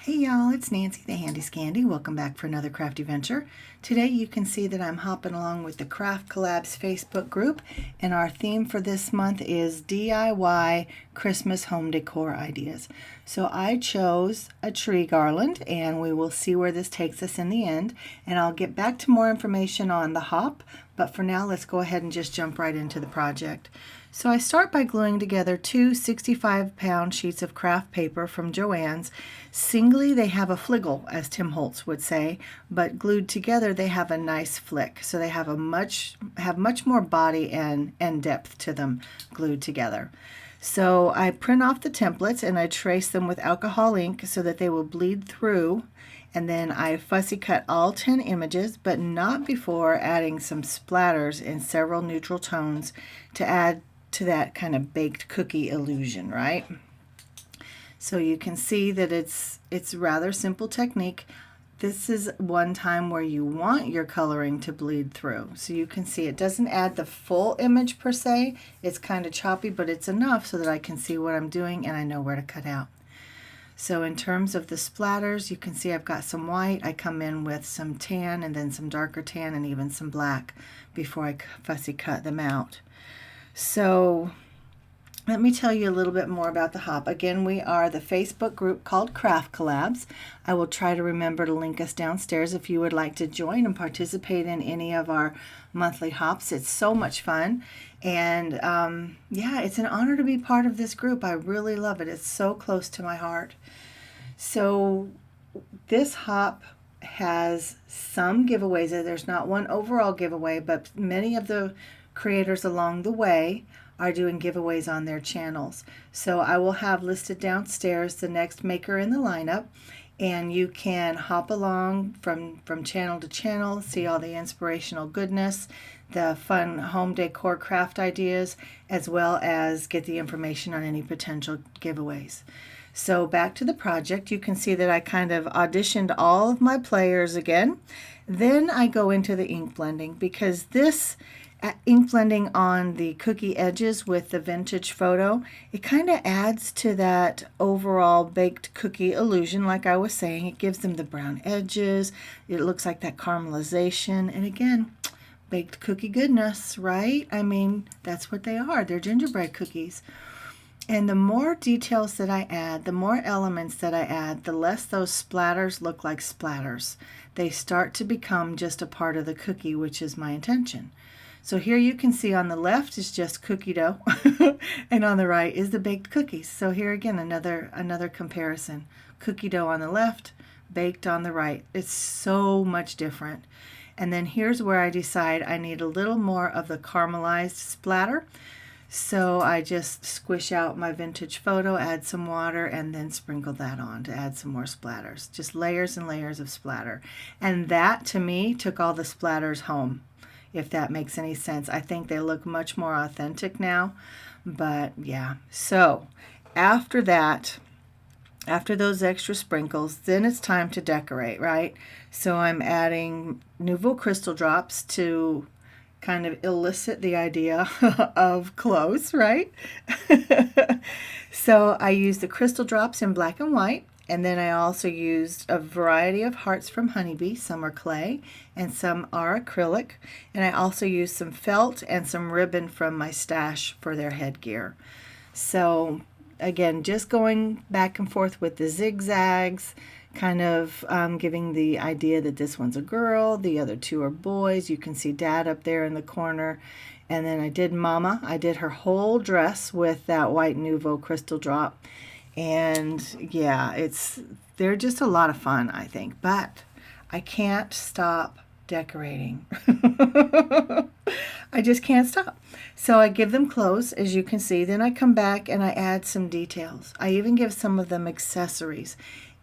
Hey y'all, it's Nancy the Handy Scandy. Welcome back for another crafty venture. Today you can see that I'm hopping along with the Kraft Collabs Facebook group, and our theme for this month is DIY Christmas Home Decor Ideas. So I chose a tree garland, and we will see where this takes us in the end, and I'll get back to more information on the hop, but for now let's go ahead and just jump right into the project. So I start by gluing together two 65-pound sheets of craft paper from Joann's. Singly, they have a fliggle, as Tim Holtz would say, but glued together they have a nice flick. So they have much more body and depth to them glued together. So I print off the templates and I trace them with alcohol ink so that they will bleed through. And then I fussy cut all 10 images, but not before adding some splatters in several neutral tones to add to that kind of baked cookie illusion, right? So you can see that it's rather simple technique. This is one time where you want your coloring to bleed through. So you can see it doesn't add the full image per se. It's kind of choppy, but it's enough so that I can see what I'm doing and I know where to cut out. So in terms of the splatters, you can see I've got some white. I come in with some tan and then some darker tan and even some black before I fussy cut them out. So let me tell you a little bit more about the hop. Again, we are the Facebook group called Kraft Collabs. I will try to remember to link us downstairs if you would like to join and participate in any of our monthly hops. It's so much fun. And yeah, it's an honor to be part of this group. I really love it. It's so close to my heart. So this hop has some giveaways. There's not one overall giveaway, but many of the creators along the way are doing giveaways on their channels. So I will have listed downstairs the next maker in the lineup, and you can hop along from channel to channel, see all the inspirational goodness, the fun home decor craft ideas, as well as get the information on any potential giveaways. So back to the project, you can see that I kind of auditioned all of my players again. Then I go into the ink blending, because this ink blending on the cookie edges with the vintage photo, it kind of adds to that overall baked cookie illusion. Like I was saying, it gives them the brown edges, it looks like that caramelization, and again, baked cookie goodness, right? I mean, that's what they are. They're gingerbread cookies. And the more details that I add, the more elements that I add, the less those splatters look like splatters. They start to become just a part of the cookie, which is my intention. So here you can see on the left is just cookie dough and on the right is the baked cookies. So here again, another comparison. Cookie dough on the left, baked on the right. It's so much different. And then here's where I decide I need a little more of the caramelized splatter. So I just squish out my vintage photo, add some water, and then sprinkle that on to add some more splatters. Just layers and layers of splatter. And that, to me, took all the splatters home, if that makes any sense. I think they look much more authentic now, but yeah. So after that, after those extra sprinkles, then it's time to decorate, right? So I'm adding Nuvo crystal drops to kind of elicit the idea of clothes, right? So I used the crystal drops in black and white, and then I also used a variety of hearts from Honeybee. Some are clay and some are acrylic. And I also used some felt and some ribbon from my stash for their headgear. So again, just going back and forth with the zigzags, kind of giving the idea that this one's a girl, the other two are boys. You can see Dad up there in the corner. And then I did Mama. I did her whole dress with that white Nuvo crystal drop. And yeah, they're just a lot of fun, I think, but I can't stop decorating. I just can't stop. So I give them clothes, as you can see. Then I come back and I add some details. I even give some of them accessories.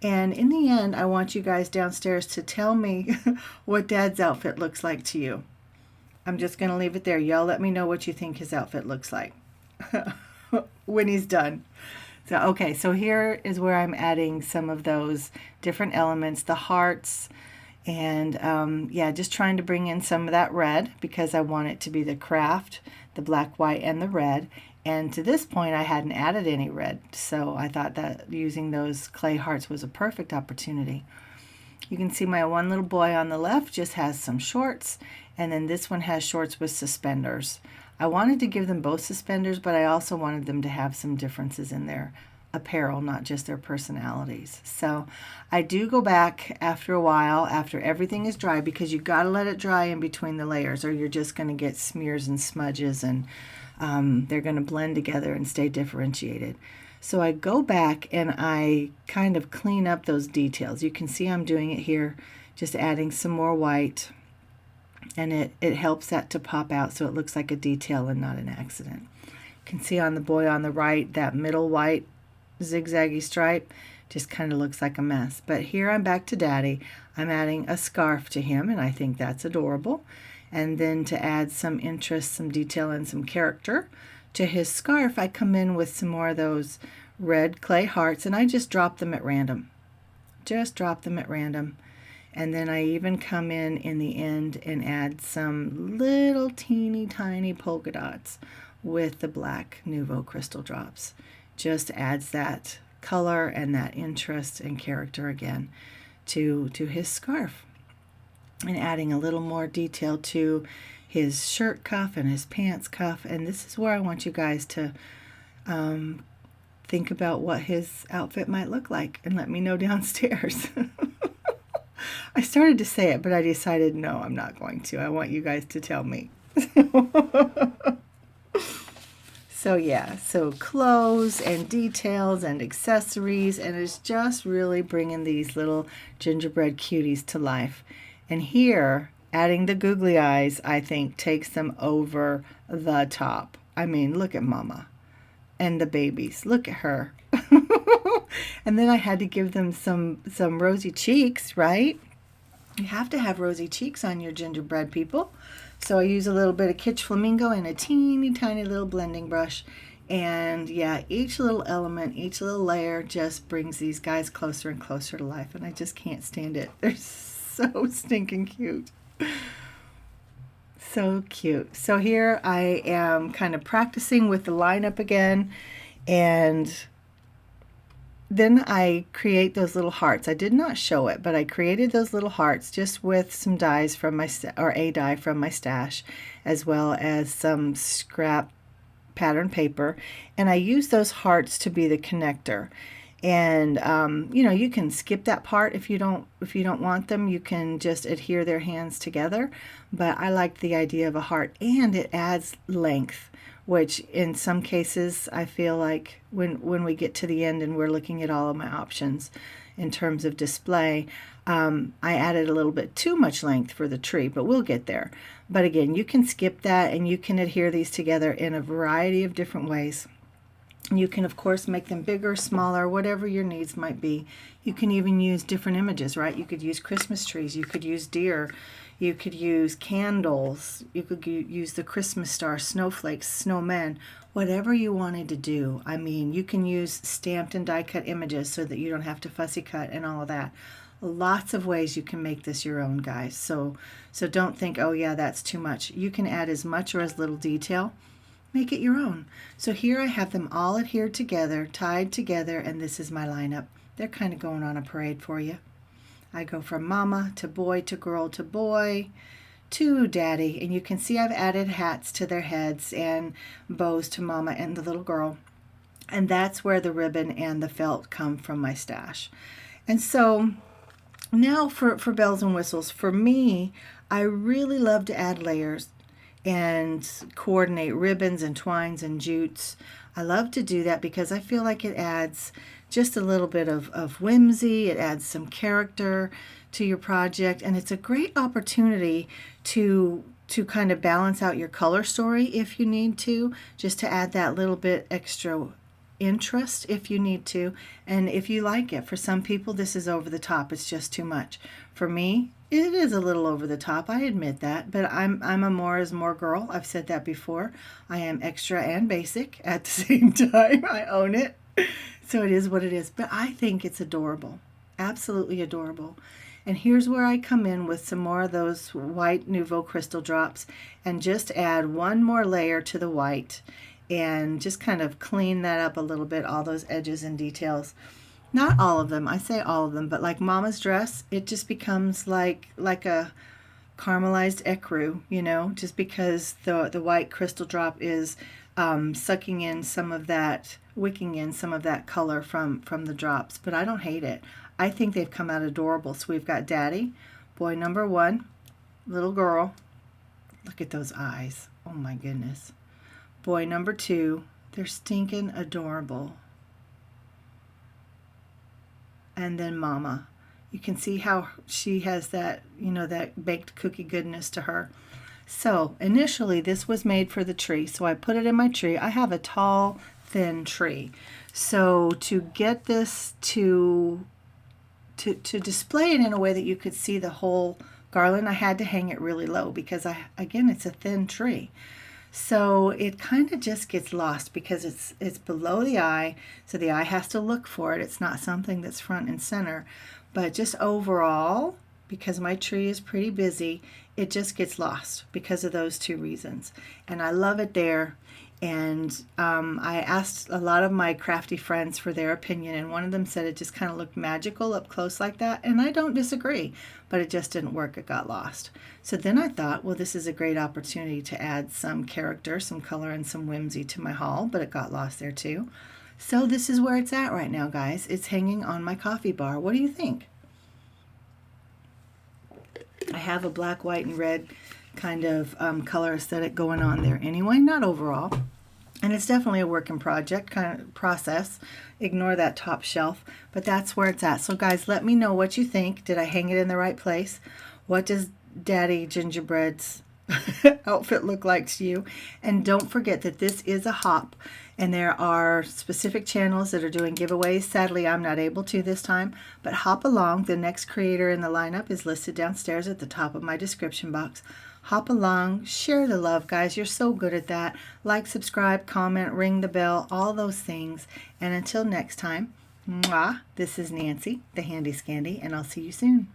And in the end, I want you guys downstairs to tell me what Dad's outfit looks like to you. I'm just going to leave it there. Y'all let me know what you think his outfit looks like when he's done. So, okay, so here is where I'm adding some of those different elements, the hearts, and yeah, just trying to bring in some of that red because I want it to be the craft, the black, white, and the red. And to this point, I hadn't added any red, so I thought that using those clay hearts was a perfect opportunity. You can see my one little boy on the left just has some shorts, and then this one has shorts with suspenders. I wanted to give them both suspenders, but I also wanted them to have some differences in their apparel, not just their personalities. So I do go back after a while, after everything is dry, because you got to let it dry in between the layers, or you're just going to get smears and smudges, and they're going to blend together and stay differentiated. So I go back and I kind of clean up those details. You can see I'm doing it here, just adding some more white, and it helps that to pop out so it looks like a detail and not an accident. You can see on the boy on the right, that middle white zigzaggy stripe just kind of looks like a mess. But here I'm back to Daddy. I'm adding a scarf to him, and I think that's adorable. And then to add some interest, some detail, and some character to his scarf, I come in with some more of those red clay hearts, and I just drop them at random. Just drop them at random. And then I even come in the end and add some little teeny tiny polka dots with the black Nuvo crystal drops. Just adds that color and that interest and character again to his scarf. And adding a little more detail to his shirt cuff and his pants cuff. And this is where I want you guys to think about what his outfit might look like and let me know downstairs. I started to say it, but I decided no, I'm not going to. I want you guys to tell me. So yeah, so clothes and details and accessories, and it's just really bringing these little gingerbread cuties to life. And here, adding the googly eyes, I think, takes them over the top. I mean, look at Mama and the babies. Look at her. And then I had to give them some rosy cheeks, right? You have to have rosy cheeks on your gingerbread, people. So I use a little bit of Kitsch Flamingo and a teeny tiny little blending brush. And yeah, each little element, each little layer just brings these guys closer and closer to life. And I just can't stand it. They're so stinking cute. So cute. So here I am kind of practicing with the lineup again, and then I create those little hearts. I did not show it, but I created those little hearts just with some dies from my, or a die from my stash, as well as some scrap pattern paper, and I use those hearts to be the connector. And you know, you can skip that part if you don't want them. You can just adhere their hands together. But I like the idea of a heart, and it adds length, which in some cases I feel like when we get to the end and we're looking at all of my options in terms of display, I added a little bit too much length for the tree, but we'll get there. But again, you can skip that, and you can adhere these together in a variety of different ways. You can, of course, make them bigger, smaller, whatever your needs might be. You can even use different images, right? You could use Christmas trees. You could use deer. You could use candles. You could use the Christmas star, snowflakes, snowmen, whatever you wanted to do. I mean, you can use stamped and die-cut images so that you don't have to fussy cut and all of that. Lots of ways you can make this your own, guys. So don't think, oh, yeah, that's too much. You can add as much or as little detail. Make it your own. So here I have them all adhered together, tied together, and this is my lineup. They're kind of going on a parade for you. I go from Mama to boy to girl to boy to Daddy, and you can see I've added hats to their heads and bows to Mama and the little girl. And that's where the ribbon and the felt come from my stash. And so now for bells and whistles, for me, I really love to add layers and coordinate ribbons and twines and jutes. I love to do that because I feel like it adds just a little bit of whimsy. It adds some character to your project, and it's a great opportunity to kind of balance out your color story if you need to, just to add that little bit extra interest if you need to, and if you like it. For some people, this is over the top. It's just too much. For me, it is a little over the top. I admit that, but I'm a more is more girl. I've said that before. I am extra and basic at the same time. I own it. So it is what it is. But I think it's adorable. Absolutely adorable. And here's where I come in with some more of those white Nuvo crystal drops and just add one more layer to the white. and just kind of clean that up a little bit, all those edges and details. Not all of them, I say all of them, but like Mama's dress, it just becomes like a caramelized ecru, you know, just because the white crystal drop is sucking in some of that, wicking in some of that color from the drops. But I don't hate it. I think they've come out adorable. So we've got Daddy, boy number 1, little girl. Look at those eyes. Oh my goodness. Boy number 2, they're stinking adorable. And then Mama. You can see how she has that, you know, that baked cookie goodness to her. So initially this was made for the tree, so I put it in my tree. I have a tall, thin tree. So to get this to display it in a way that you could see the whole garland, I had to hang it really low because again, it's a thin tree. So it kind of just gets lost because it's below the eye, so the eye has to look for it. It's not something that's front and center. But just overall, because my tree is pretty busy, it just gets lost because of those 2 reasons. And I love it there. And I asked a lot of my crafty friends for their opinion, and one of them said it just kind of looked magical up close like that. And I don't disagree, but it just didn't work. It got lost. So then I thought, well, this is a great opportunity to add some character, some color, and some whimsy to my haul, but it got lost there too. So this is where it's at right now, guys. It's hanging on my coffee bar. What do you think? I have a black, white, and red kind of color aesthetic going on there anyway, not overall. And it's definitely a work in project kind of process. Ignore that top shelf, but that's where it's at. So guys, let me know what you think. Did I hang it in the right place? What does Daddy Gingerbread's outfit look like to you? And don't forget that this is a hop, and there are specific channels that are doing giveaways. Sadly, I'm not able to this time, but hop along. The next creator in the lineup is listed downstairs at the top of my description box. Hop along, share the love, guys. You're so good at that. Like, subscribe, comment, ring the bell, all those things. And until next time, mwah, this is Nancy, the Handy Scandy, and I'll see you soon.